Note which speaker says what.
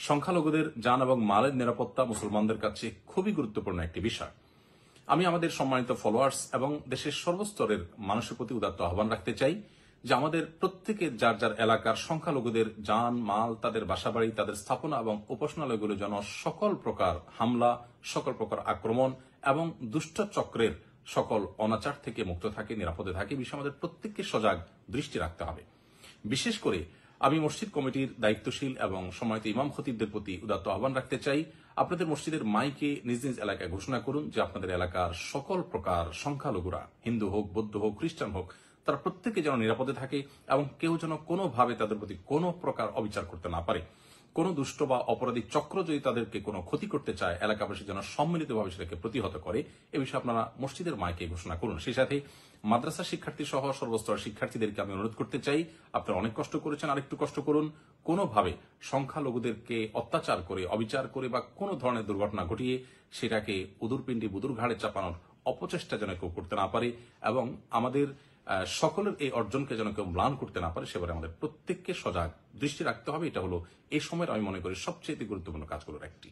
Speaker 1: সংখ্যালঘুদের জান এবং মালের নিরাপত্তা মুসলমানদের কাছে খুবই গুরুত্বপূর্ণ একটি বিষয়। আমি আমাদের সম্মানিত ফলোয়ার্স এবং দেশের সর্বস্তরের মানুষের প্রতি উদাত্ত আহ্বান রাখতে চাই যে আমাদের প্রত্যেকের যার যার এলাকার সংখ্যালঘুদের জান মাল, তাদের বাসাবাড়ি, তাদের স্থাপনা এবং উপাসনালয়গুলো যেন সকল প্রকার হামলা, সকল প্রকার আক্রমণ এবং দুষ্ট চক্রের সকল অনাচার থেকে মুক্ত থাকে, নিরাপদে থাকে, বিষয়ে আমাদের প্রত্যেককে সজাগ দৃষ্টি রাখতে হবে। বিশেষ করে আমি মসজিদ কমিটির দায়িত্বশীল এবং সম্মানিত ইমাম খতিবদের প্রতি উদাত্ত আহ্বান রাখতে চাই, আপনাদের মসজিদের মাইকে নিজ নিজ এলাকায় ঘোষণা করুন যে আপনাদের এলাকার সকল প্রকার সংখ্যালঘুরা, হিন্দু হোক, বৌদ্ধ হোক, খ্রিস্টান হোক, তারা প্রত্যেকে যেন নিরাপদে থাকে এবং কেউ যেন কোনোভাবে তাদের প্রতি কোনো প্রকার অবিচার করতে না পারে। কোন দুষ্ট বা অপরাধী চক্র যদি তাদেরকে কোনো ক্ষতি করতে চায়, এলাকাবাসী যেন সম্মিলিতভাবে সেটাকে প্রতিহত করে, এ বিষয়ে আপনারা মসজিদের মাইকে ঘোষণা করুন। সেই সাথে মাদ্রাসা শিক্ষার্থী সহ সর্বস্তরের শিক্ষার্থীদেরকে আমি অনুরোধ করতে চাই, আপনারা অনেক কষ্ট করেছেন, আরেকটু কষ্ট করুন। কোনোভাবে সংখ্যালঘুদেরকে অত্যাচার করে, অবিচার করে বা কোনো ধরনের দুর্ঘটনা ঘটিয়ে সেটাকে উদুরপিণ্ডি বুদুর ঘাড়ে চাপানোর অপচেষ্টা যেন কেউ করতে না পারে এবং আমাদের সকলের এই অর্জনকে যেন কেউ ম্লান করতে না পারে, সেবারে আমাদের প্রত্যেককে সজাগ দৃষ্টি রাখতে হবে। এটা হলো এই সময়ের আমি মনে করি সবচেয়ে গুরুত্বপূর্ণ কাজগুলোর একটি।